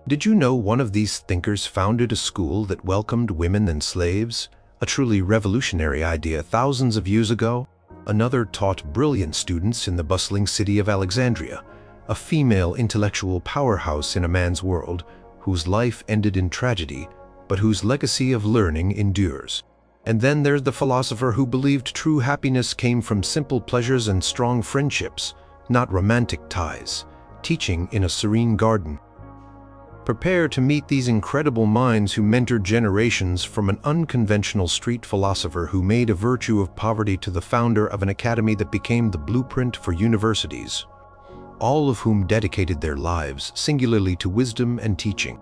Did you know one of these thinkers founded a school that welcomed women and slaves? A truly revolutionary idea thousands of years ago. Another taught brilliant students in the bustling city of Alexandria, a female intellectual powerhouse in a man's world, whose life ended in tragedy, but whose legacy of learning endures. And then there's the philosopher who believed true happiness came from simple pleasures and strong friendships, not romantic ties, teaching in a serene garden. Prepare to meet these incredible minds who mentored generations, from an unconventional street philosopher who made a virtue of poverty to the founder of an academy that became the blueprint for universities, all of whom dedicated their lives singularly to wisdom and teaching.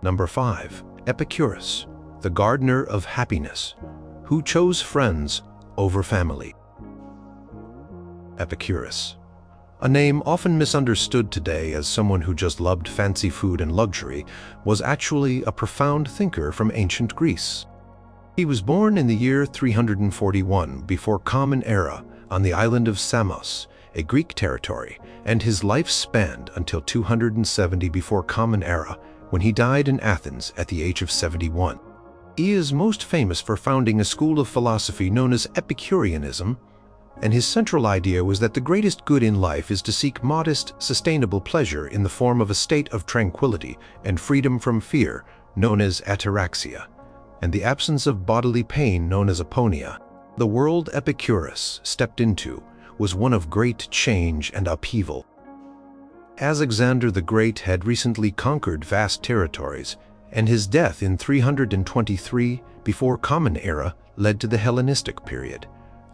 Number 5. Epicurus, the gardener of happiness, who chose friends over family. Epicurus, a name often misunderstood today as someone who just loved fancy food and luxury, was actually a profound thinker from ancient Greece. He was born in the year 341 before Common Era on the island of Samos, a Greek territory, and his life spanned until 270 before Common Era, when he died in Athens at the age of 71. He is most famous for founding a school of philosophy known as Epicureanism, and his central idea was that the greatest good in life is to seek modest, sustainable pleasure in the form of a state of tranquility and freedom from fear, known as ataraxia, and the absence of bodily pain, known as aponia. The world Epicurus stepped into was one of great change and upheaval. Alexander the Great had recently conquered vast territories, and his death in 323 before Common Era led to the Hellenistic period,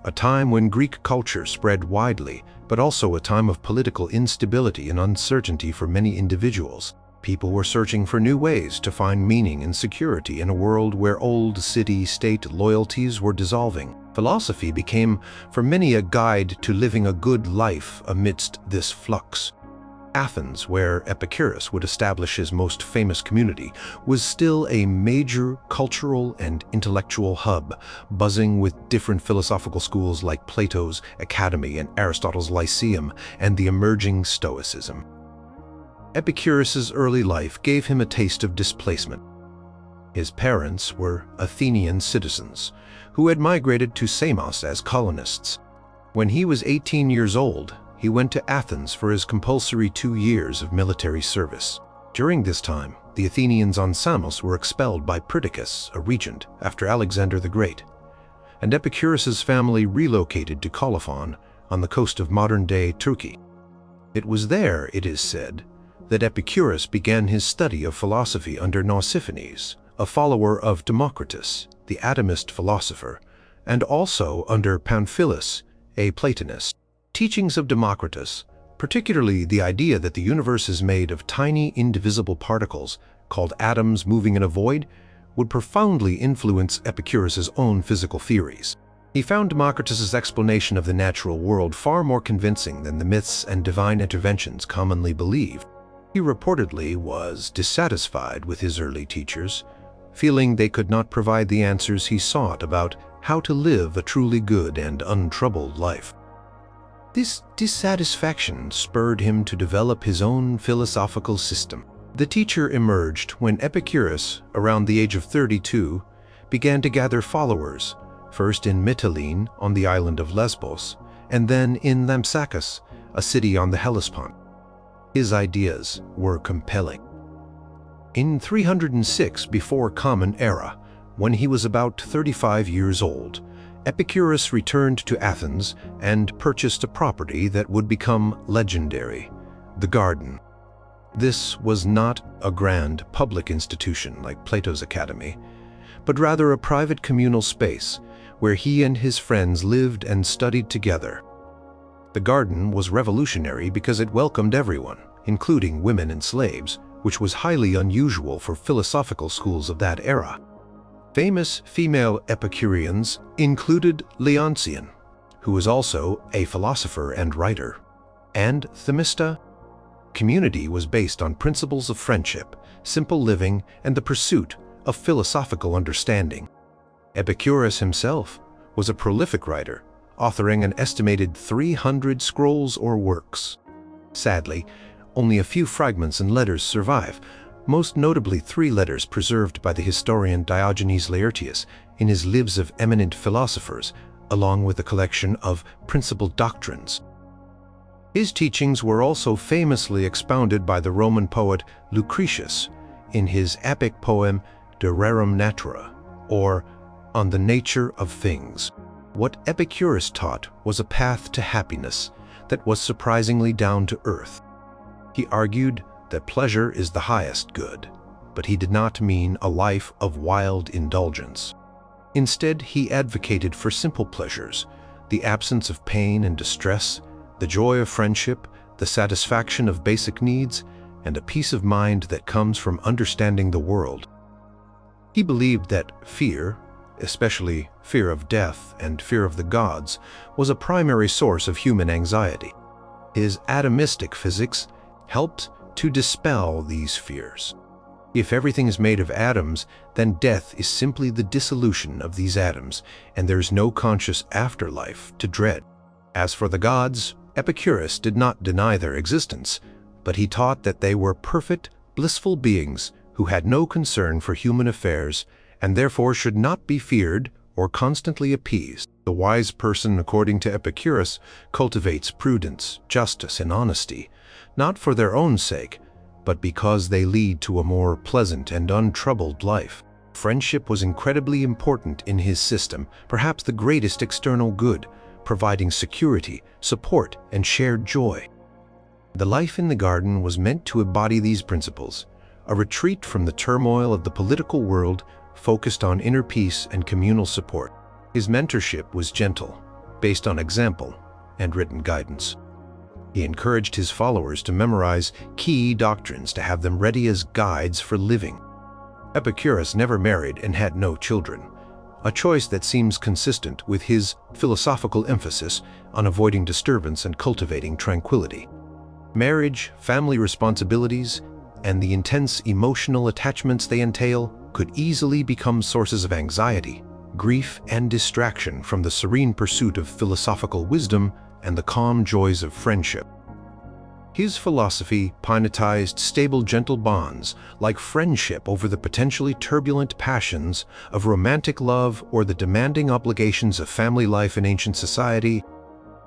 a time when Greek culture spread widely, but also a time of political instability and uncertainty for many individuals. People were searching for new ways to find meaning and security in a world where old city-state loyalties were dissolving. Philosophy became, for many, a guide to living a good life amidst this flux. Athens, where Epicurus would establish his most famous community, was still a major cultural and intellectual hub, buzzing with different philosophical schools like Plato's Academy and Aristotle's Lyceum and the emerging Stoicism. Epicurus's early life gave him a taste of displacement. His parents were Athenian citizens who had migrated to Samos as colonists. When he was 18 years old, he went to Athens for his compulsory 2 years of military service. During this time, the Athenians on Samos were expelled by Perdiccas, a regent, after Alexander the Great, and Epicurus's family relocated to Colophon on the coast of modern-day Turkey. It was there, it is said, that Epicurus began his study of philosophy under Nausiphanes, a follower of Democritus, the atomist philosopher, and also under Pamphilus, a Platonist. Teachings of Democritus, particularly the idea that the universe is made of tiny, indivisible particles called atoms moving in a void, would profoundly influence Epicurus's own physical theories. He found Democritus's explanation of the natural world far more convincing than the myths and divine interventions commonly believed. He reportedly was dissatisfied with his early teachers, feeling they could not provide the answers he sought about how to live a truly good and untroubled life. This dissatisfaction spurred him to develop his own philosophical system. The teacher emerged when Epicurus, around the age of 32, began to gather followers, first in Mytilene on the island of Lesbos, and then in Lampsacus, a city on the Hellespont. His ideas were compelling. In 306 before Common Era, when he was about 35 years old, Epicurus returned to Athens and purchased a property that would become legendary, the garden. This was not a grand public institution like Plato's Academy, but rather a private communal space where he and his friends lived and studied together. The garden was revolutionary because it welcomed everyone, including women and slaves, which was highly unusual for philosophical schools of that era. Famous female Epicureans included Leoncian, who was also a philosopher and writer, and Themista. Community was based on principles of friendship, simple living, and the pursuit of philosophical understanding. Epicurus himself was a prolific writer, authoring an estimated 300 scrolls or works. Sadly, Only a few fragments and letters survive, most notably 3 letters preserved by the historian Diogenes Laertius in his Lives of Eminent Philosophers, along with a collection of principal doctrines. His teachings were also famously expounded by the Roman poet Lucretius in his epic poem De Rerum Natura, or On the Nature of Things. What Epicurus taught was a path to happiness that was surprisingly down to earth. He argued that pleasure is the highest good, but he did not mean a life of wild indulgence. Instead, he advocated for simple pleasures, the absence of pain and distress, the joy of friendship, the satisfaction of basic needs, and a peace of mind that comes from understanding the world. He believed that fear, especially fear of death and fear of the gods, was a primary source of human anxiety. His atomistic physics helped to dispel these fears. If everything is made of atoms, then death is simply the dissolution of these atoms, and there is no conscious afterlife to dread. As for the gods, Epicurus did not deny their existence, but he taught that they were perfect, blissful beings who had no concern for human affairs and therefore should not be feared or constantly appeased. The wise person, according to Epicurus, cultivates prudence, justice, and honesty, not for their own sake, but because they lead to a more pleasant and untroubled life. Friendship was incredibly important in his system, perhaps the greatest external good, providing security, support, and shared joy. The life in the garden was meant to embody these principles, a retreat from the turmoil of the political world focused on inner peace and communal support. His mentorship was gentle, based on example and written guidance. He encouraged his followers to memorize key doctrines to have them ready as guides for living. Epicurus never married and had no children, a choice that seems consistent with his philosophical emphasis on avoiding disturbance and cultivating tranquility. Marriage, family responsibilities, and the intense emotional attachments they entail could easily become sources of anxiety, grief, and distraction from the serene pursuit of philosophical wisdom and the calm joys of friendship. His philosophy pinetized stable, gentle bonds like friendship over the potentially turbulent passions of romantic love or the demanding obligations of family life in ancient society.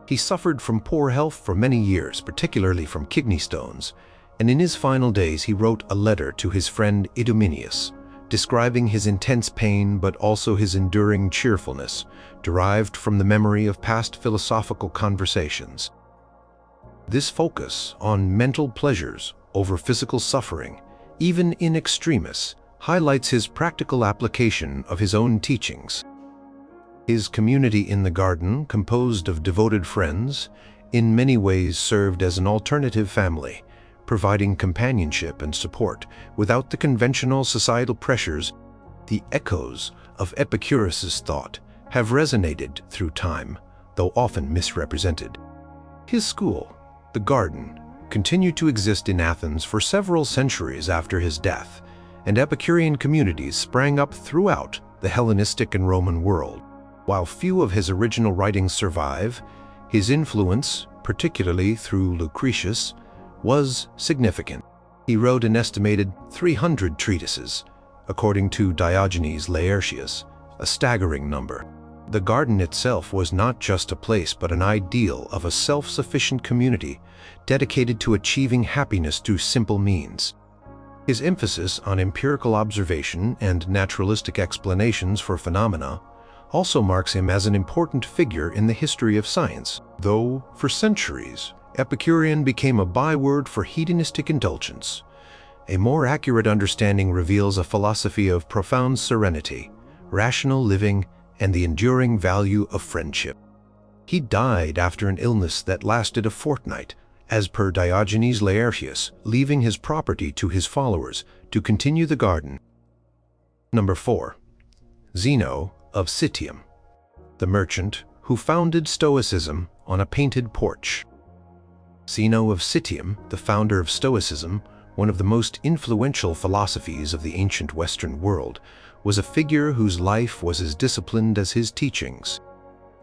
He suffered from poor health for many years, particularly from kidney stones, and in his final days he wrote a letter to his friend Idomeneus, describing his intense pain but also his enduring cheerfulness, derived from the memory of past philosophical conversations. This focus on mental pleasures over physical suffering, even in extremis, highlights his practical application of his own teachings. His community in the garden, composed of devoted friends, in many ways served as an alternative family, providing companionship and support without the conventional societal pressures. The echoes of Epicurus's thought have resonated through time, though often misrepresented. His school, the garden, continued to exist in Athens for several centuries after his death, and Epicurean communities sprang up throughout the Hellenistic and Roman world. While few of his original writings survive, his influence, particularly through Lucretius, was significant. He wrote an estimated 300 treatises, according to Diogenes Laertius, a staggering number. The garden itself was not just a place but an ideal of a self-sufficient community dedicated to achieving happiness through simple means. His emphasis on empirical observation and naturalistic explanations for phenomena also marks him as an important figure in the history of science, though for centuries Epicurean became a byword for hedonistic indulgence. A more accurate understanding reveals a philosophy of profound serenity, rational living, and the enduring value of friendship. He died after an illness that lasted a fortnight, as per Diogenes Laertius, leaving his property to his followers to continue the garden. Number 4. Zeno of Citium, the merchant who founded Stoicism on a painted porch. Zeno of Citium, the founder of Stoicism, one of the most influential philosophies of the ancient Western world, was a figure whose life was as disciplined as his teachings.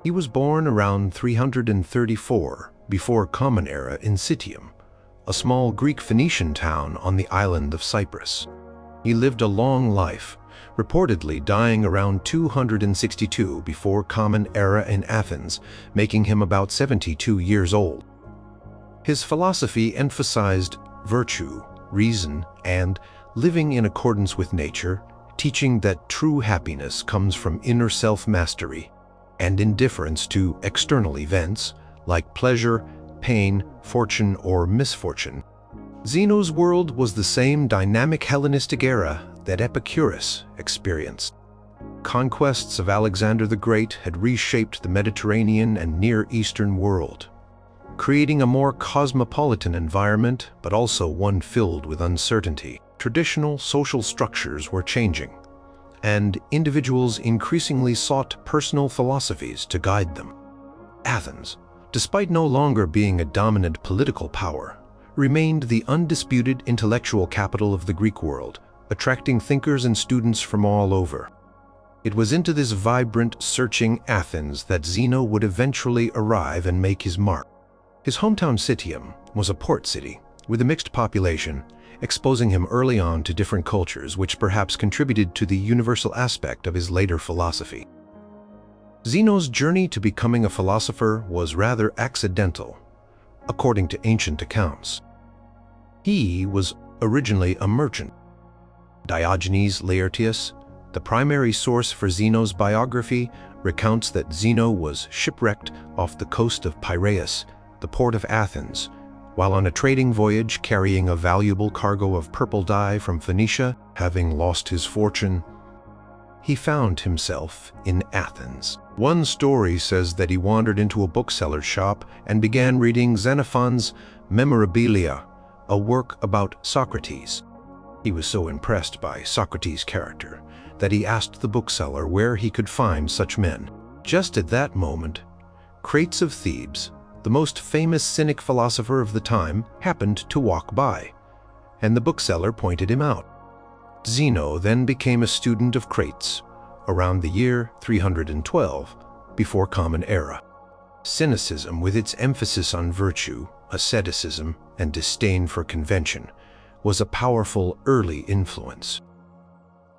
He was born around 334 before Common Era in Citium, a small Greek Phoenician town on the island of Cyprus. He lived a long life, reportedly dying around 262 before Common Era in Athens, making him about 72 years old. His philosophy emphasized virtue, reason, and living in accordance with nature, teaching that true happiness comes from inner self-mastery and indifference to external events like pleasure, pain, fortune, or misfortune. Zeno's world was the same dynamic Hellenistic era that Epicurus experienced. Conquests of Alexander the Great had reshaped the Mediterranean and Near Eastern world, creating a more cosmopolitan environment, but also one filled with uncertainty. Traditional social structures were changing, and individuals increasingly sought personal philosophies to guide them. Athens, despite no longer being a dominant political power, remained the undisputed intellectual capital of the Greek world, attracting thinkers and students from all over. It was into this vibrant, searching Athens that Zeno would eventually arrive and make his mark. His hometown Citium was a port city with a mixed population, exposing him early on to different cultures, which perhaps contributed to the universal aspect of his later philosophy. Zeno's journey to becoming a philosopher was rather accidental, according to ancient accounts. He was originally a merchant. Diogenes Laertius, the primary source for Zeno's biography, recounts that Zeno was shipwrecked off the coast of Piraeus, the port of Athens, while on a trading voyage carrying a valuable cargo of purple dye from Phoenicia. Having lost his fortune, he found himself in Athens. One story says that he wandered into a bookseller's shop and began reading Xenophon's Memorabilia, a work about Socrates. He was so impressed by Socrates' character that he asked the bookseller where he could find such men. Just at that moment, Crates of Thebes, the most famous Cynic philosopher of the time, happened to walk by, and the bookseller pointed him out. Zeno then became a student of Crates around the year 312 before Common Era. Cynicism, with its emphasis on virtue, asceticism, and disdain for convention, was a powerful early influence.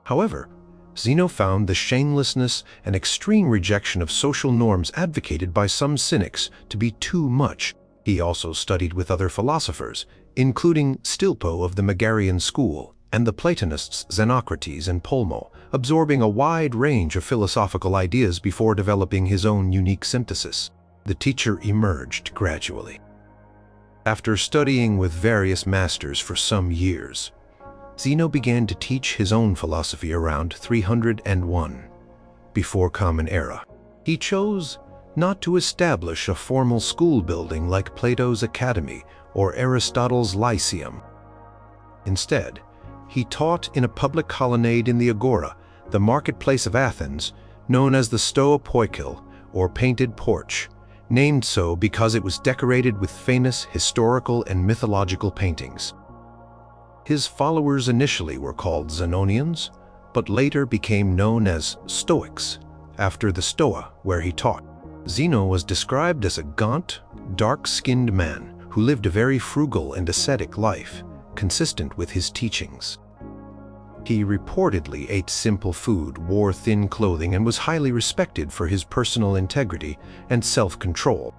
However, Zeno found the shamelessness and extreme rejection of social norms advocated by some cynics to be too much. He also studied with other philosophers, including Stilpo of the Megarian school and the Platonists Xenocrates and Polemo, absorbing a wide range of philosophical ideas before developing his own unique synthesis. The teacher emerged gradually. After studying with various masters for some years, Zeno began to teach his own philosophy around 301 before Common Era. He chose not to establish a formal school building like Plato's Academy or Aristotle's Lyceum. Instead, he taught in a public colonnade in the Agora, the marketplace of Athens, known as the Stoa Poikil, or Painted Porch, named so because it was decorated with famous historical and mythological paintings. His followers initially were called Zenonians, but later became known as Stoics, after the Stoa where he taught. Zeno was described as a gaunt, dark-skinned man who lived a very frugal and ascetic life, consistent with his teachings. He reportedly ate simple food, wore thin clothing, and was highly respected for his personal integrity and self-control.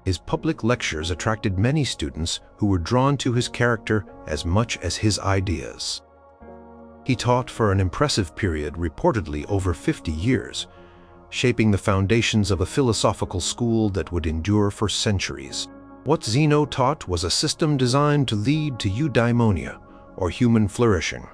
His public lectures attracted many students who were drawn to his character as much as his ideas. He taught for an impressive period, reportedly over 50 years, shaping the foundations of a philosophical school that would endure for centuries. What Zeno taught was a system designed to lead to eudaimonia, or human flourishing,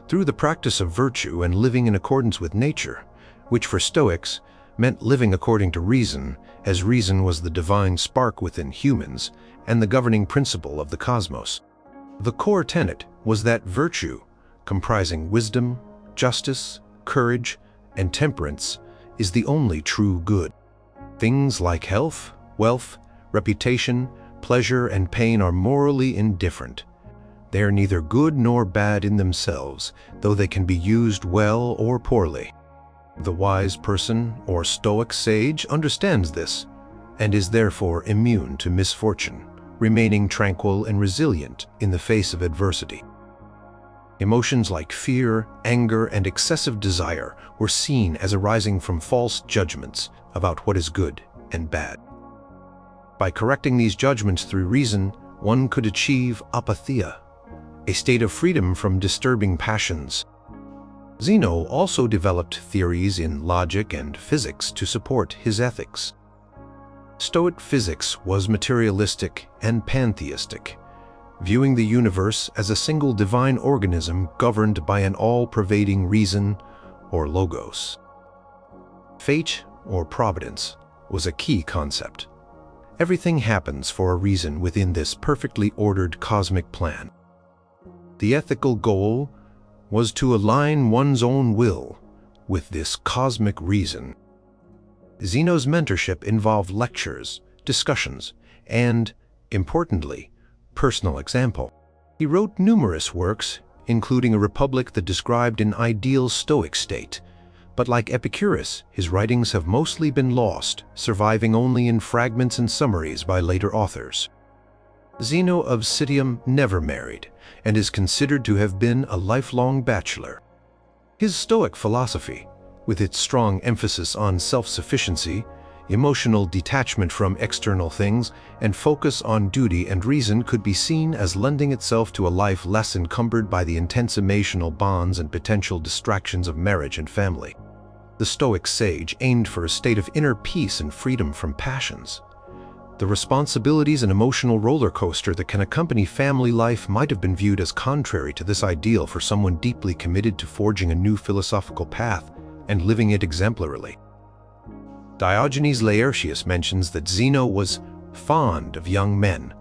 through the practice of virtue and living in accordance with nature, which for Stoics meant living according to reason, as reason was the divine spark within humans and the governing principle of the cosmos. The core tenet was that virtue, comprising wisdom, justice, courage, and temperance, is the only true good. Things like health, wealth, reputation, pleasure, and pain are morally indifferent. They are neither good nor bad in themselves, though they can be used well or poorly. The wise person or Stoic sage understands this and is therefore immune to misfortune, remaining tranquil and resilient in the face of adversity. Emotions like fear, anger, and excessive desire were seen as arising from false judgments about what is good and bad. By correcting these judgments through reason, one could achieve apatheia, a state of freedom from disturbing passions. Zeno also developed theories in logic and physics to support his ethics. Stoic physics was materialistic and pantheistic, viewing the universe as a single divine organism governed by an all-pervading reason, or logos. Fate, or providence, was a key concept. Everything happens for a reason within this perfectly ordered cosmic plan. The ethical goal was to align one's own will with this cosmic reason. Zeno's mentorship involved lectures, discussions, and, importantly, personal example. He wrote numerous works, including a Republic that described an ideal Stoic state, but like Epicurus, his writings have mostly been lost, surviving only in fragments and summaries by later authors. Zeno of Citium never married, and is considered to have been a lifelong bachelor. His Stoic philosophy, with its strong emphasis on self-sufficiency, emotional detachment from external things, and focus on duty and reason, could be seen as lending itself to a life less encumbered by the intense emotional bonds and potential distractions of marriage and family. The Stoic sage aimed for a state of inner peace and freedom from passions. The responsibilities and emotional roller coaster that can accompany family life might have been viewed as contrary to this ideal for someone deeply committed to forging a new philosophical path and living it exemplarily. Diogenes Laertius mentions that Zeno was fond of young men,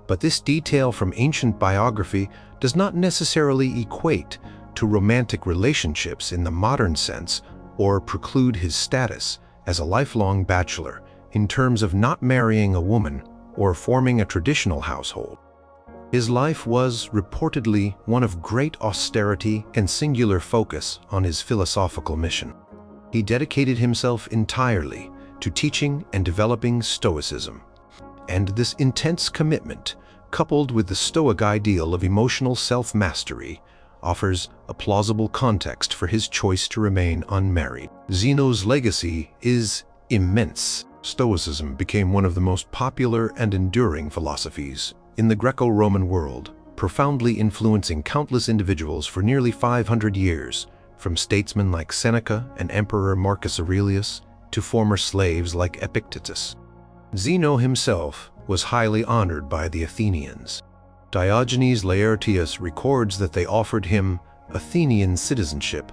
but this detail from ancient biography does not necessarily equate to romantic relationships in the modern sense or preclude his status as a lifelong bachelor in terms of not marrying a woman or forming a traditional household. His life was reportedly one of great austerity and singular focus on his philosophical mission. He dedicated himself entirely to teaching and developing Stoicism, and this intense commitment, coupled with the Stoic ideal of emotional self-mastery, offers a plausible context for his choice to remain unmarried. Zeno's legacy is immense. Stoicism became one of the most popular and enduring philosophies in the Greco-Roman world, profoundly influencing countless individuals for nearly 500 years, from statesmen like Seneca and Emperor Marcus Aurelius to former slaves like Epicurus. Zeno himself was highly honored by the Athenians. Diogenes Laertius records that they offered him Athenian citizenship,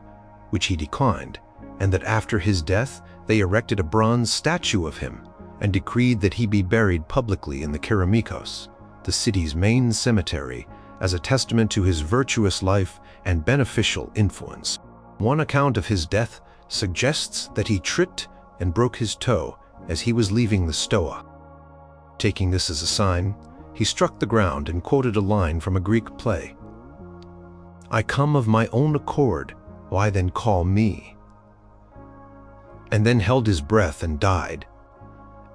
which he declined, and that after his death they erected a bronze statue of him and decreed that he be buried publicly in the Keramikos, the city's main cemetery, as a testament to his virtuous life and beneficial influence. One account of his death suggests that he tripped and broke his toe as he was leaving the Stoa. Taking this as a sign, he struck the ground and quoted a line from a Greek play. "I come of my own accord, why then call me?" And then held his breath and died,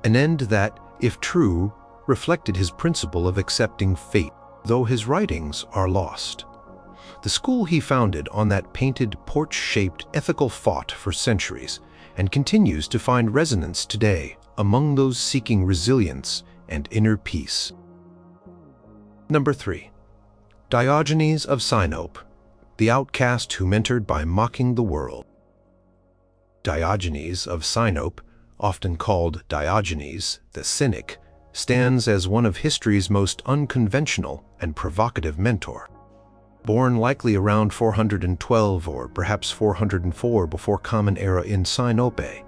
an end that, if true, reflected his principle of accepting fate, though his writings are lost. The school he founded on that painted, porch-shaped ethical fought for centuries and continues to find resonance today among those seeking resilience and inner peace. Number 3. Diogenes of Sinope, the outcast who mentored by mocking the world. Diogenes of Sinope, often called Diogenes the Cynic, stands as one of history's most unconventional and provocative mentor. Born likely around 412 or perhaps 404 before Common Era in Sinope,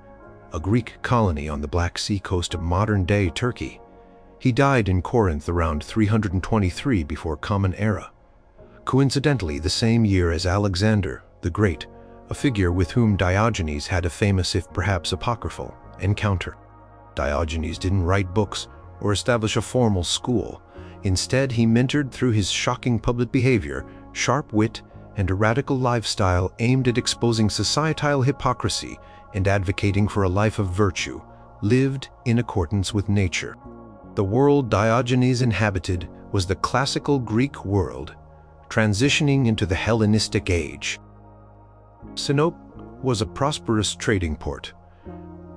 a Greek colony on the Black Sea coast of modern-day Turkey, he died in Corinth around 323 before Common Era, coincidentally the same year as Alexander the Great, a figure with whom Diogenes had a famous, if perhaps apocryphal, encounter. Diogenes didn't write books or establish a formal school. Instead, he mentored through his shocking public behavior, sharp wit, and a radical lifestyle aimed at exposing societal hypocrisy and advocating for a life of virtue, lived in accordance with nature. The world Diogenes inhabited was the classical Greek world, transitioning into the Hellenistic age. Sinope was a prosperous trading port,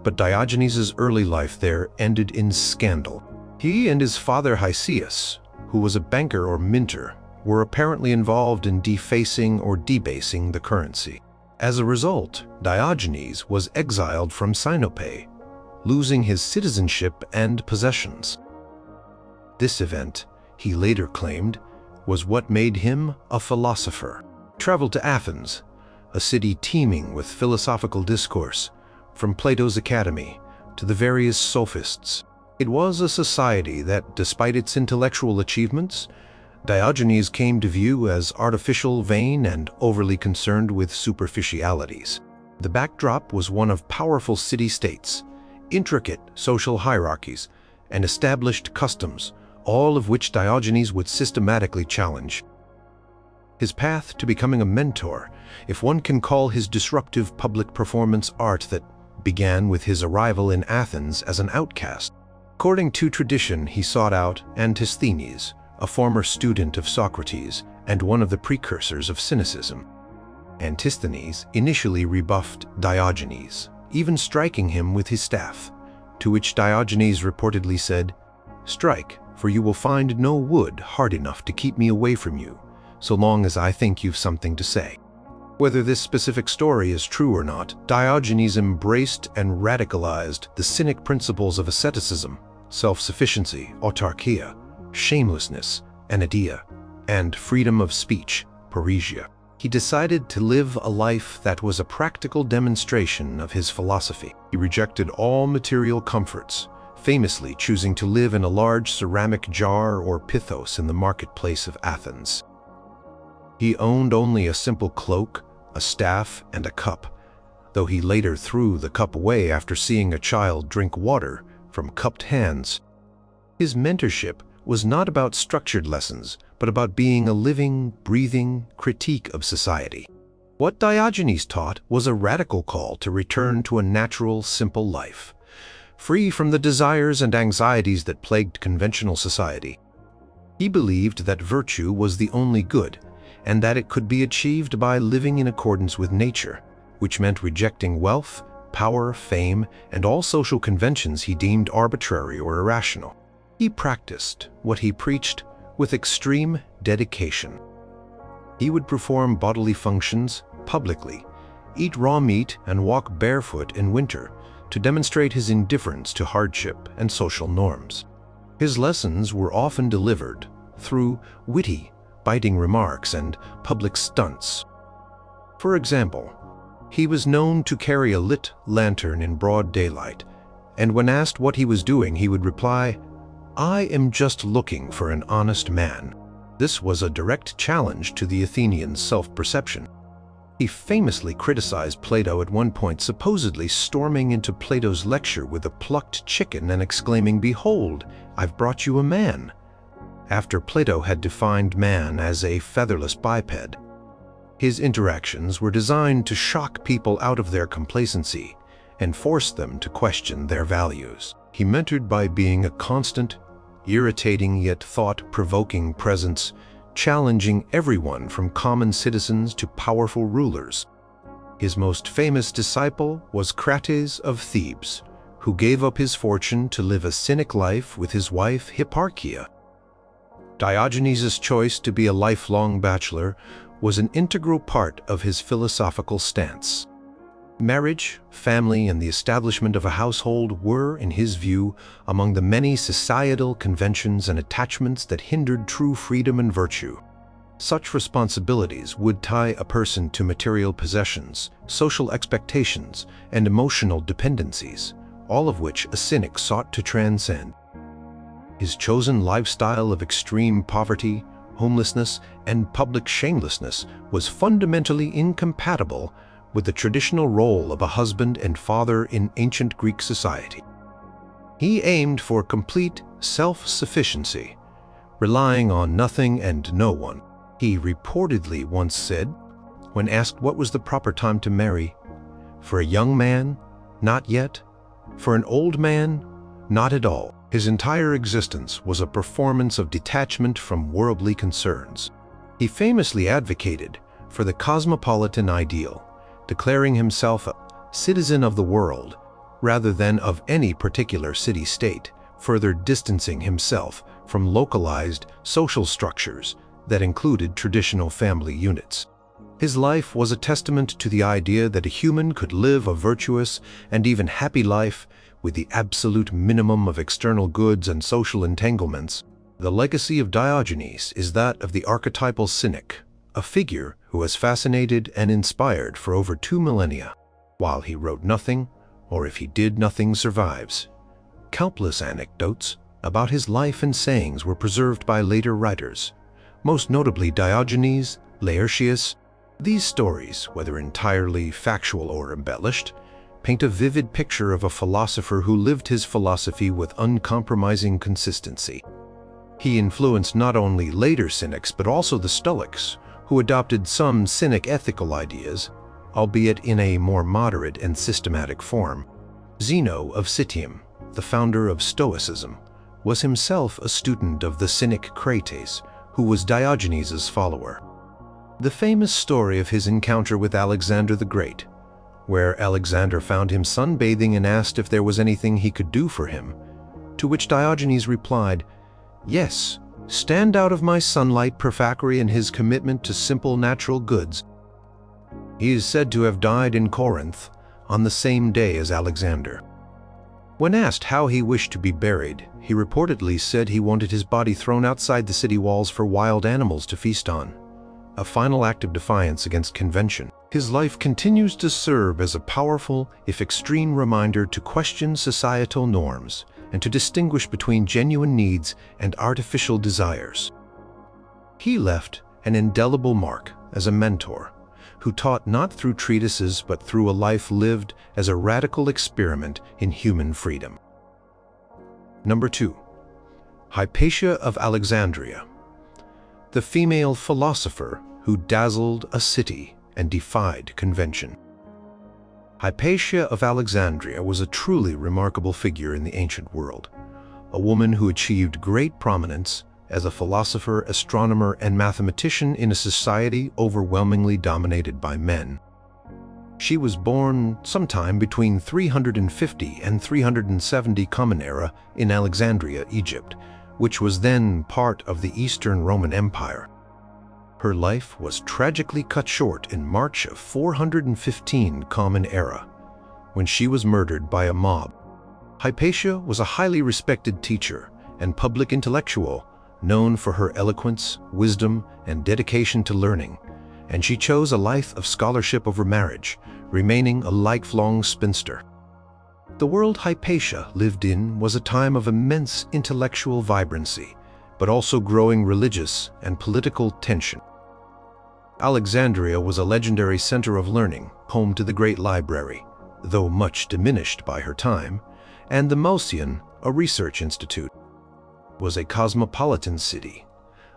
but Diogenes' early life there ended in scandal. He and his father Hiceus, who was a banker or minter, were apparently involved in defacing or debasing the currency. As a result, Diogenes was exiled from Sinope, losing his citizenship and possessions. This event, he later claimed, was what made him a philosopher. He traveled to Athens, a city teeming with philosophical discourse, from Plato's Academy to the various sophists. It was a society that, despite its intellectual achievements, Diogenes came to view as artificial, vain, and overly concerned with superficialities. The backdrop was one of powerful city-states, intricate social hierarchies, and established customs, all of which Diogenes would systematically challenge. His path to becoming a mentor, if one can call his disruptive public performance art, that began with his arrival in Athens as an outcast. According to tradition, he sought out Antisthenes, a former student of Socrates and one of the precursors of Cynicism. Antisthenes initially rebuffed Diogenes, even striking him with his staff, to which Diogenes reportedly said, "Strike, for you will find no wood hard enough to keep me away from you, so long as I think you've something to say." Whether this specific story is true or not, Diogenes embraced and radicalized the Cynic principles of asceticism, self-sufficiency, autarkia, shamelessness, anidia, and freedom of speech, parrhesia. He decided to live a life that was a practical demonstration of his philosophy. He rejected all material comforts, famously choosing to live in a large ceramic jar or pithos in the marketplace of Athens. He owned only a simple cloak, a staff, and a cup, though he later threw the cup away after seeing a child drink water from cupped hands. His mentorship was not about structured lessons, but about being a living, breathing critique of society. What Diogenes taught was a radical call to return to a natural, simple life, free from the desires and anxieties that plagued conventional society. He believed that virtue was the only good, and that it could be achieved by living in accordance with nature, which meant rejecting wealth, power, fame, and all social conventions he deemed arbitrary or irrational. He practiced what he preached with extreme dedication. He would perform bodily functions publicly, eat raw meat, and walk barefoot in winter to demonstrate his indifference to hardship and social norms. His lessons were often delivered through witty, biting remarks and public stunts. For example, he was known to carry a lit lantern in broad daylight, and when asked what he was doing, he would reply, "I am just looking for an honest man." This was a direct challenge to the Athenians' self-perception. He famously criticized Plato at one point, supposedly storming into Plato's lecture with a plucked chicken and exclaiming, "Behold, I've brought you a man," after Plato had defined man as a featherless biped. His interactions were designed to shock people out of their complacency and force them to question their values. He mentored by being a constant, irritating yet thought-provoking presence, challenging everyone from common citizens to powerful rulers. His most famous disciple was Crates of Thebes, who gave up his fortune to live a Cynic life with his wife Hipparchia. Diogenes' choice to be a lifelong bachelor was an integral part of his philosophical stance. Marriage, family, and the establishment of a household were, in his view, among the many societal conventions and attachments that hindered true freedom and virtue. Such responsibilities would tie a person to material possessions, social expectations, and emotional dependencies, all of which a cynic sought to transcend. His chosen lifestyle of extreme poverty, homelessness, and public shamelessness was fundamentally incompatible with the traditional role of a husband and father in ancient Greek society. He aimed for complete self-sufficiency, relying on nothing and no one. He reportedly once said, when asked what was the proper time to marry, "For a young man, not yet. For an old man, not at all." His entire existence was a performance of detachment from worldly concerns. He famously advocated for the cosmopolitan ideal, declaring himself a citizen of the world rather than of any particular city-state, further distancing himself from localized social structures that included traditional family units. His life was a testament to the idea that a human could live a virtuous and even happy life with the absolute minimum of external goods and social entanglements. The legacy of Diogenes is that of the archetypal cynic, a figure who has fascinated and inspired for over 2 millennia. While he wrote nothing, or if he did, nothing survives. Countless anecdotes about his life and sayings were preserved by later writers, most notably Diogenes, Laertius. These stories, whether entirely factual or embellished, paint a vivid picture of a philosopher who lived his philosophy with uncompromising consistency. He influenced not only later Cynics but also the Stoics, who adopted some Cynic ethical ideas, albeit in a more moderate and systematic form. Zeno of Citium, the founder of Stoicism, was himself a student of the Cynic Crates, who was Diogenes' follower. The famous story of his encounter with Alexander the Great, where Alexander found him sunbathing and asked if there was anything he could do for him, to which Diogenes replied, "Yes, stand out of my sunlight," perfunctory in his commitment to simple natural goods. He is said to have died in Corinth on the same day as Alexander. When asked how he wished to be buried, he reportedly said he wanted his body thrown outside the city walls for wild animals to feast on, a final act of defiance against convention. His life continues to serve as a powerful, if extreme, reminder to question societal norms and to distinguish between genuine needs and artificial desires. He left an indelible mark as a mentor who taught not through treatises but through a life lived as a radical experiment in human freedom. Number 2. Hypatia of Alexandria, the female philosopher who dazzled a city and defied convention. Hypatia of Alexandria was a truly remarkable figure in the ancient world, a woman who achieved great prominence as a philosopher, astronomer, and mathematician in a society overwhelmingly dominated by men. She was born sometime between 350 and 370 Common Era in Alexandria, Egypt, which was then part of the Eastern Roman Empire. Her life was tragically cut short in March of 415 Common Era, when she was murdered by a mob. Hypatia was a highly respected teacher and public intellectual, known for her eloquence, wisdom, and dedication to learning, and she chose a life of scholarship over marriage, remaining a lifelong spinster. The world Hypatia lived in was a time of immense intellectual vibrancy, but also growing religious and political tension. Alexandria was a legendary center of learning, home to the Great Library, though much diminished by her time, and the Mouseion, a research institute. Was a cosmopolitan city,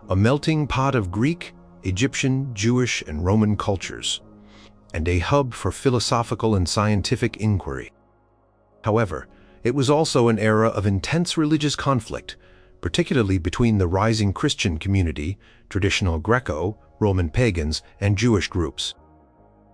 a melting pot of Greek, Egyptian, Jewish, and Roman cultures, and a hub for philosophical and scientific inquiry. However, it was also an era of intense religious conflict, particularly between the rising Christian community, traditional Greco-Roman pagans, and Jewish groups.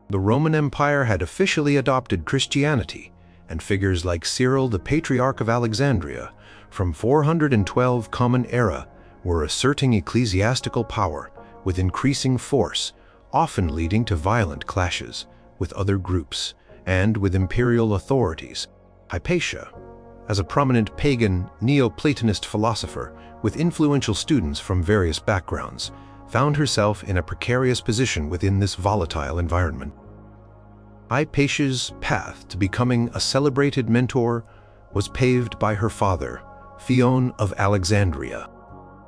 The Roman Empire had officially adopted Christianity, and figures like Cyril, the Patriarch of Alexandria, from 412 Common Era, were asserting ecclesiastical power with increasing force, often leading to violent clashes with other groups and with imperial authorities. Hypatia, as a prominent pagan Neoplatonist philosopher with influential students from various backgrounds, found herself in a precarious position within this volatile environment. Hypatia's path to becoming a celebrated mentor was paved by her father, Theon of Alexandria.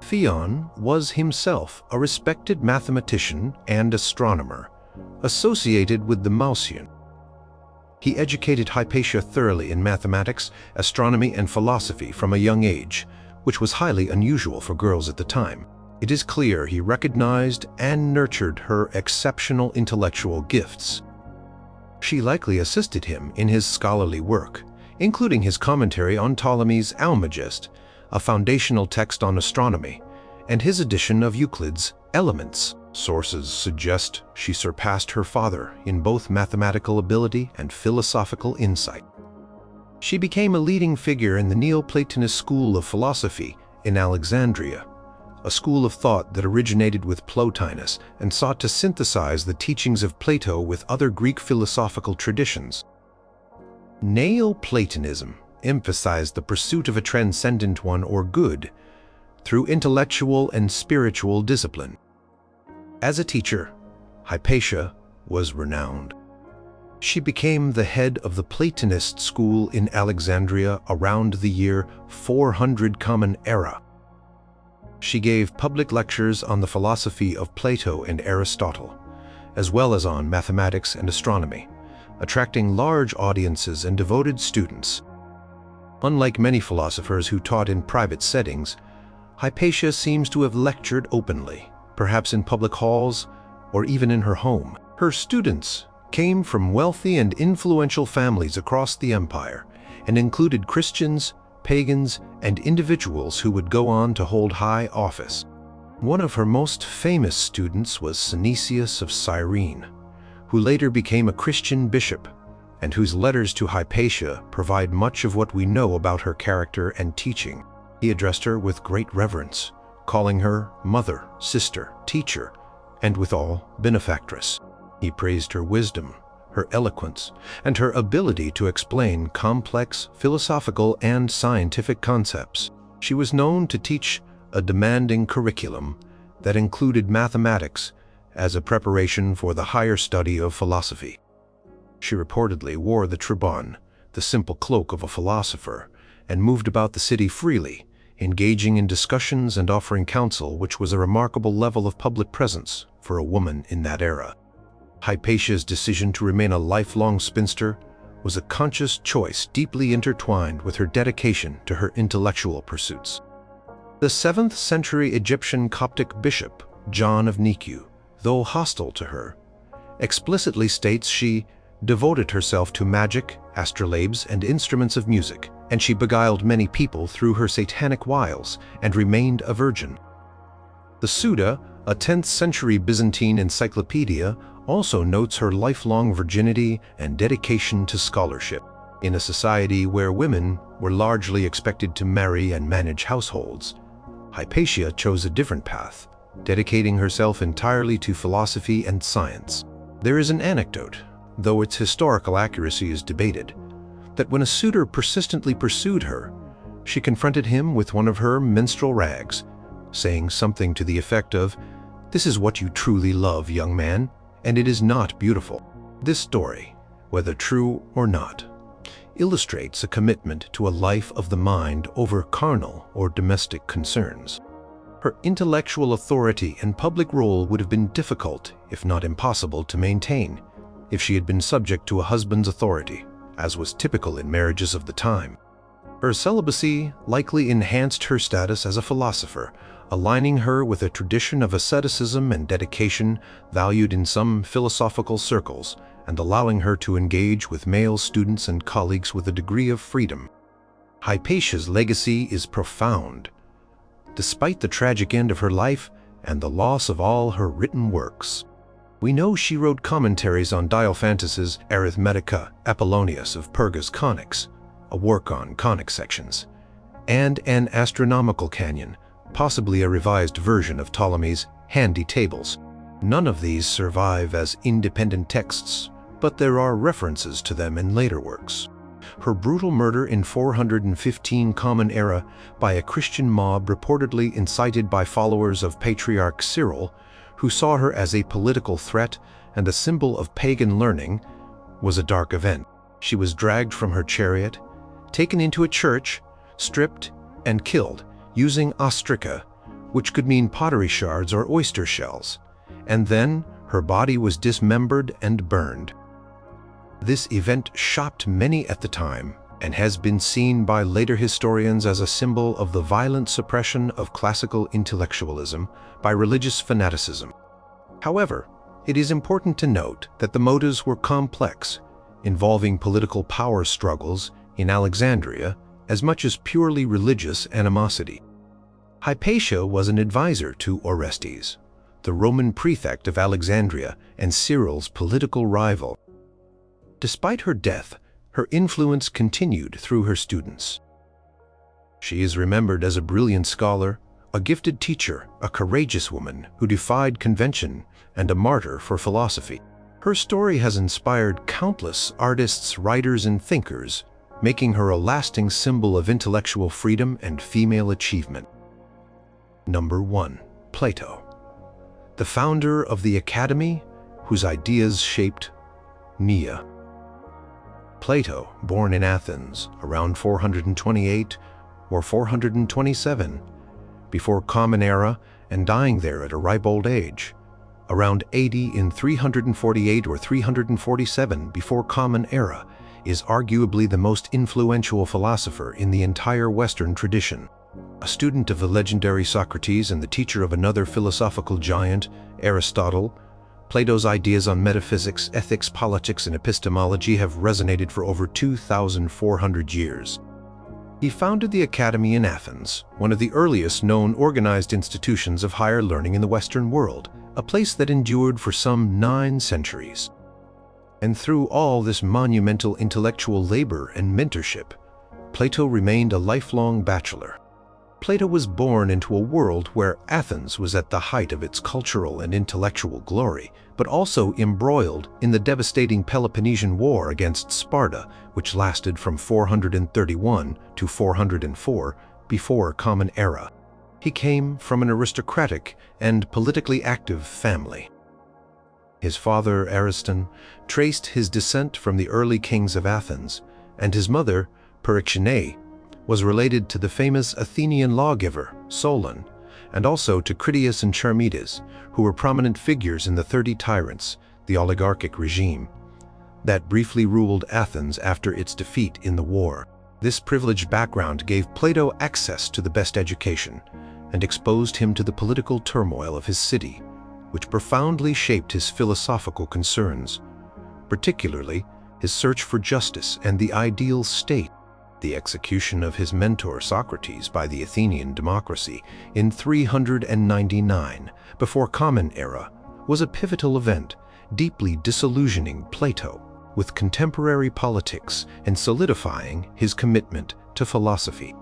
Theon was himself a respected mathematician and astronomer, associated with the Mouseion. He educated Hypatia thoroughly in mathematics, astronomy, and philosophy from a young age, which was highly unusual for girls at the time. It is clear he recognized and nurtured her exceptional intellectual gifts. She likely assisted him in his scholarly work, including his commentary on Ptolemy's Almagest, a foundational text on astronomy, and his edition of Euclid's Elements. Sources suggest she surpassed her father in both mathematical ability and philosophical insight. She became a leading figure in the Neoplatonist school of philosophy in Alexandria, a school of thought that originated with Plotinus and sought to synthesize the teachings of Plato with other Greek philosophical traditions. Neoplatonism emphasized the pursuit of a transcendent one or good through intellectual and spiritual discipline. As a teacher, Hypatia was renowned. She became the head of the Platonist school in Alexandria around the year 400 Common Era. She gave public lectures on the philosophy of Plato and Aristotle, as well as on mathematics and astronomy, attracting large audiences and devoted students. Unlike many philosophers who taught in private settings, Hypatia seems to have lectured openly, perhaps in public halls or even in her home. Her students came from wealthy and influential families across the empire and included Christians, pagans, and individuals who would go on to hold high office. One of her most famous students was Synesius of Cyrene, who later became a Christian bishop, and whose letters to Hypatia provide much of what we know about her character and teaching. He addressed her with great reverence, calling her mother, sister, teacher, and withal benefactress. He praised her wisdom, her eloquence, and her ability to explain complex philosophical and scientific concepts. She was known to teach a demanding curriculum that included mathematics as a preparation for the higher study of philosophy. She reportedly wore the tribon, the simple cloak of a philosopher, and moved about the city freely, engaging in discussions and offering counsel, which was a remarkable level of public presence for a woman in that era. Hypatia's decision to remain a lifelong spinster was a conscious choice deeply intertwined with her dedication to her intellectual pursuits. The 7th century Egyptian Coptic bishop, John of Nikiu, though hostile to her, explicitly states she devoted herself to magic, astrolabes, and instruments of music, and she beguiled many people through her satanic wiles and remained a virgin. The Suda, a 10th century Byzantine encyclopedia, also notes her lifelong virginity and dedication to scholarship. In a society where women were largely expected to marry and manage households, Hypatia chose a different path, dedicating herself entirely to philosophy and science. There is an anecdote, though its historical accuracy is debated, that when a suitor persistently pursued her, she confronted him with one of her menstrual rags, saying something to the effect of, "This is what you truly love, young man, and it is not beautiful." This story, whether true or not, illustrates a commitment to a life of the mind over carnal or domestic concerns. Her intellectual authority and public role would have been difficult, if not impossible, to maintain if she had been subject to a husband's authority, as was typical in marriages of the time. Her celibacy likely enhanced her status as a philosopher, aligning her with a tradition of asceticism and dedication valued in some philosophical circles, and allowing her to engage with male students and colleagues with a degree of freedom. Hypatia's legacy is profound, despite the tragic end of her life and the loss of all her written works. We know she wrote commentaries on Diophantus's Arithmetica Apollonius of Perga's Conics, a work on conic sections, and an astronomical canon, possibly a revised version of Ptolemy's Handy Tables. None of these survive as independent texts, but there are references to them in later works. Her brutal murder in 415 Common Era by a Christian mob reportedly incited by followers of Patriarch Cyril, who saw her as a political threat and a symbol of pagan learning, was a dark event. She was dragged from her chariot, taken into a church, stripped, and killed using ostraca, which could mean pottery shards or oyster shells, and then her body was dismembered and burned. This event shocked many at the time and has been seen by later historians as a symbol of the violent suppression of classical intellectualism by religious fanaticism. However, it is important to note that the motives were complex, involving political power struggles in Alexandria as much as purely religious animosity. Hypatia was an advisor to Orestes, the Roman prefect of Alexandria and Cyril's political rival. Despite her death, her influence continued through her students. She is remembered as a brilliant scholar, a gifted teacher, a courageous woman who defied convention, and a martyr for philosophy. Her story has inspired countless artists, writers, and thinkers, making her a lasting symbol of intellectual freedom and female achievement. Number 1. Plato. The founder of the Academy, whose ideas shaped Nia. Plato, born in Athens around 428 or 427 before Common Era and dying there at a ripe old age, around 80 in 348 or 347 before Common Era, is arguably the most influential philosopher in the entire Western tradition. A student of the legendary Socrates and the teacher of another philosophical giant, Aristotle, Plato's ideas on metaphysics, ethics, politics, and epistemology have resonated for over 2,400 years. He founded the Academy in Athens, one of the earliest known organized institutions of higher learning in the Western world, a place that endured for some 9 centuries. And through all this monumental intellectual labor and mentorship, Plato remained a lifelong bachelor. Plato was born into a world where Athens was at the height of its cultural and intellectual glory, but also embroiled in the devastating Peloponnesian War against Sparta, which lasted from 431 to 404 before Common Era. He came from an aristocratic and politically active family. His father, Ariston, traced his descent from the early kings of Athens, and his mother, Perictione, was related to the famous Athenian lawgiver, Solon, and also to Critias and Charmides, who were prominent figures in the 30 Tyrants, the oligarchic regime, that briefly ruled Athens after its defeat in the war. This privileged background gave Plato access to the best education and exposed him to the political turmoil of his city, which profoundly shaped his philosophical concerns, particularly his search for justice and the ideal state. The execution of his mentor Socrates by the Athenian democracy in 399 before Common Era was a pivotal event, deeply disillusioning Plato with contemporary politics and solidifying his commitment to philosophy.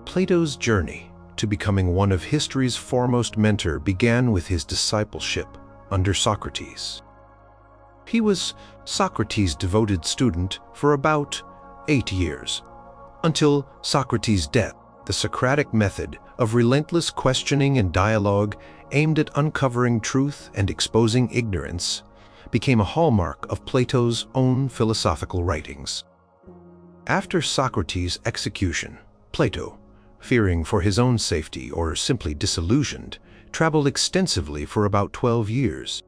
Plato's journey to becoming one of history's foremost mentor began with his discipleship under Socrates. He was Socrates' devoted student for about 8 years, until Socrates' death. The Socratic method of relentless questioning and dialogue aimed at uncovering truth and exposing ignorance became a hallmark of Plato's own philosophical writings. After Socrates' execution, Plato, fearing for his own safety or simply disillusioned, traveled extensively for about 12 years.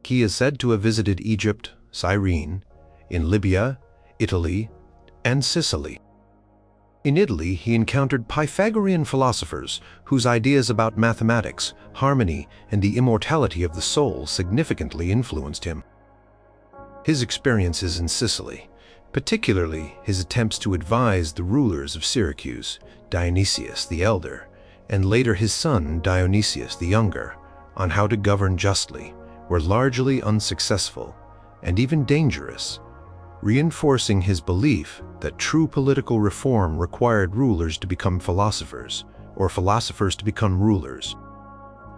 He is said to have visited Egypt, Cyrene, in Libya, Italy, and Sicily. In Italy, he encountered Pythagorean philosophers whose ideas about mathematics, harmony, and the immortality of the soul significantly influenced him. His experiences in Sicily, particularly his attempts to advise the rulers of Syracuse, Dionysius the Elder, and later his son Dionysius the Younger, on how to govern justly, were largely unsuccessful and even dangerous, reinforcing his belief that true political reform required rulers to become philosophers, or philosophers to become rulers.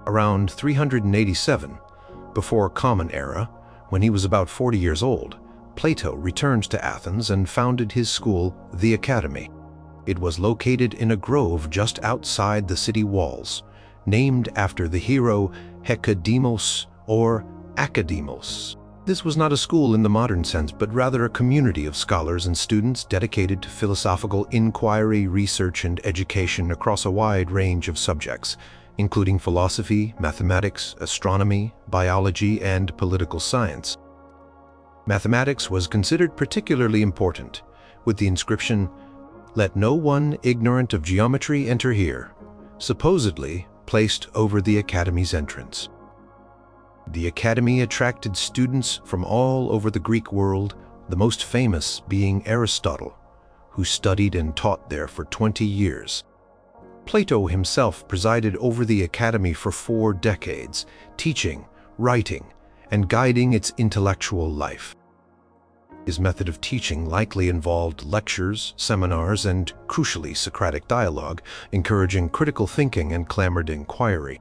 Around 387, before Common Era, when he was about 40 years old, Plato returned to Athens and founded his school, the Academy. It was located in a grove just outside the city walls, named after the hero Hecademos or Academos. This was not a school in the modern sense, but rather a community of scholars and students dedicated to philosophical inquiry, research, and education across a wide range of subjects, including philosophy, mathematics, astronomy, biology, and political science. Mathematics was considered particularly important, with the inscription, "Let no one ignorant of geometry enter here," supposedly placed over the Academy's entrance. The Academy attracted students from all over the Greek world, the most famous being Aristotle, who studied and taught there for 20 years. Plato himself presided over the academy for 4 decades, teaching, writing, and guiding its intellectual life. His method of teaching likely involved lectures, seminars, and, crucially, Socratic dialogue, encouraging critical thinking and clamored inquiry.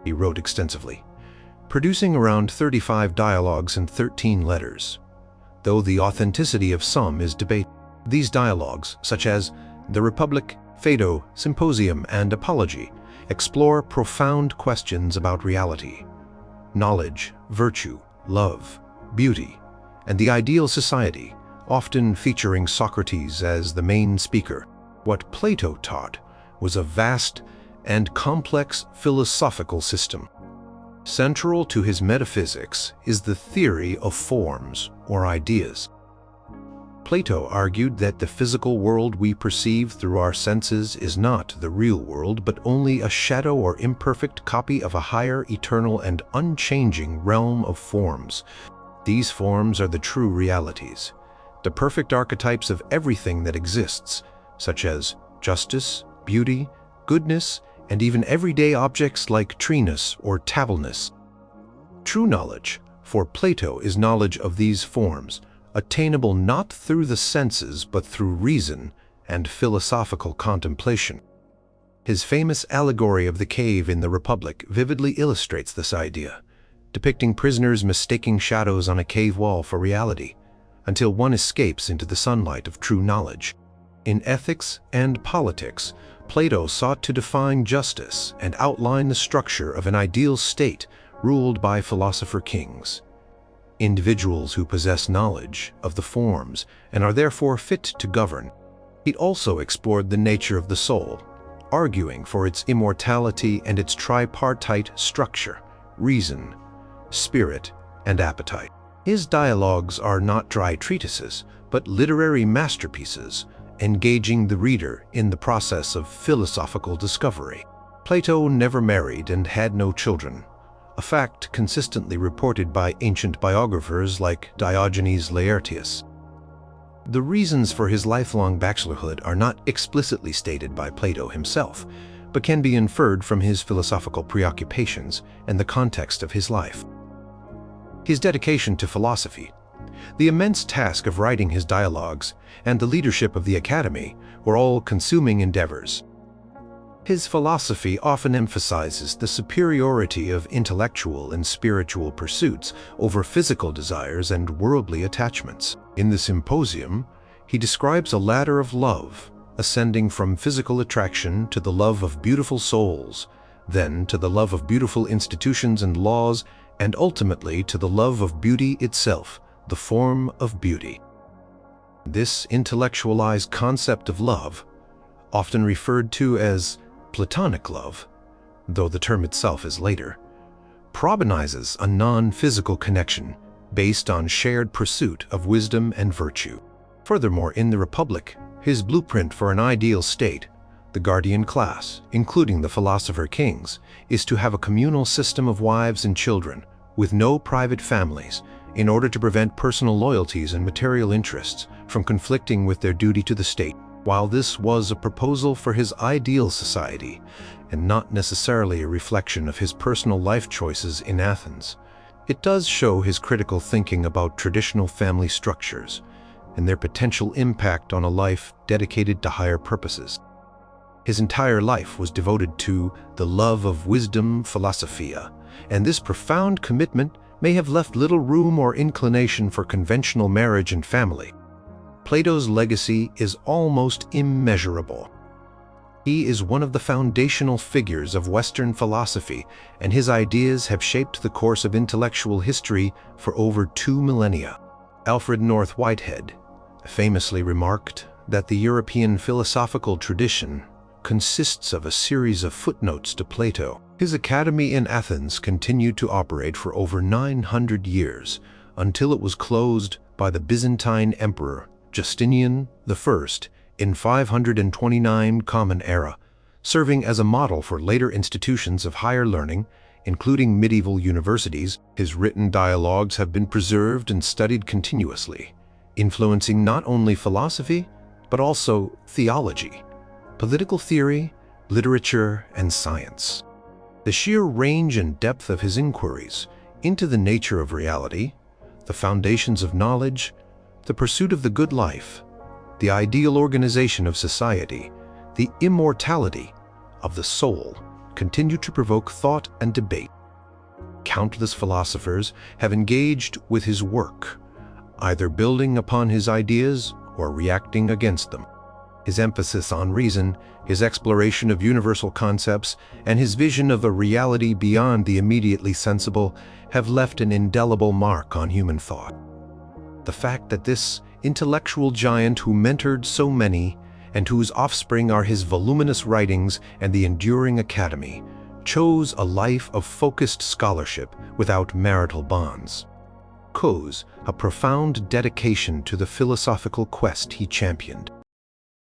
He wrote extensively, producing around 35 dialogues and 13 letters, though the authenticity of some is debated. These dialogues, such as The Republic, Phaedo, Symposium, and Apology, explore profound questions about reality, knowledge, virtue, love, beauty, and the ideal society, often featuring Socrates as the main speaker. What Plato taught was a vast and complex philosophical system. Central to his metaphysics is the theory of forms or ideas. Plato argued that the physical world we perceive through our senses is not the real world, but only a shadow or imperfect copy of a higher, eternal, and unchanging realm of forms. These forms are the true realities, the perfect archetypes of everything that exists, such as justice, beauty, goodness, and even everyday objects like treeness or tavelness. True knowledge, for Plato, is knowledge of these forms, attainable not through the senses but through reason and philosophical contemplation. His famous allegory of the cave in the Republic vividly illustrates this idea, depicting prisoners mistaking shadows on a cave wall for reality, until one escapes into the sunlight of true knowledge. In ethics and politics, Plato sought to define justice and outline the structure of an ideal state ruled by philosopher kings, individuals who possess knowledge of the forms and are therefore fit to govern. He also explored the nature of the soul, arguing for its immortality and its tripartite structure: reason, spirit, and appetite. His dialogues are not dry treatises, but literary masterpieces, engaging the reader in the process of philosophical discovery. Plato never married and had no children, a fact consistently reported by ancient biographers like Diogenes Laertius. The reasons for his lifelong bachelorhood are not explicitly stated by Plato himself, but can be inferred from his philosophical preoccupations and the context of his life. His dedication to philosophy, the immense task of writing his dialogues, and the leadership of the academy were all consuming endeavors. His philosophy often emphasizes the superiority of intellectual and spiritual pursuits over physical desires and worldly attachments. In the Symposium, he describes a ladder of love, ascending from physical attraction to the love of beautiful souls, then to the love of beautiful institutions and laws, and ultimately to the love of beauty itself, the form of beauty. This intellectualized concept of love, often referred to as Platonic love, though the term itself is later, probenizes a non-physical connection based on shared pursuit of wisdom and virtue. Furthermore, in the Republic, his blueprint for an ideal state, the guardian class, including the philosopher kings, is to have a communal system of wives and children, with no private families, in order to prevent personal loyalties and material interests from conflicting with their duty to the state. While this was a proposal for his ideal society, and not necessarily a reflection of his personal life choices in Athens, it does show his critical thinking about traditional family structures and their potential impact on a life dedicated to higher purposes. His entire life was devoted to the love of wisdom, philosophia, and this profound commitment may have left little room or inclination for conventional marriage and family. Plato's legacy is almost immeasurable. He is one of the foundational figures of Western philosophy, and his ideas have shaped the course of intellectual history for over 2 millennia. Alfred North Whitehead famously remarked that the European philosophical tradition consists of a series of footnotes to Plato. His academy in Athens continued to operate for over 900 years, until it was closed by the Byzantine Emperor Justinian I in 529 Common Era, serving as a model for later institutions of higher learning, including medieval universities. His written dialogues have been preserved and studied continuously, influencing not only philosophy, but also theology, political theory, literature, and science. The sheer range and depth of his inquiries into the nature of reality, the foundations of knowledge, the pursuit of the good life, the ideal organization of society, the immortality of the soul continue to provoke thought and debate. Countless philosophers have engaged with his work, either building upon his ideas or reacting against them. His emphasis on reason, his exploration of universal concepts, and his vision of a reality beyond the immediately sensible have left an indelible mark on human thought. The fact that this intellectual giant who mentored so many and whose offspring are his voluminous writings and the enduring academy, chose a life of focused scholarship without marital bonds, shows a profound dedication to the philosophical quest he championed.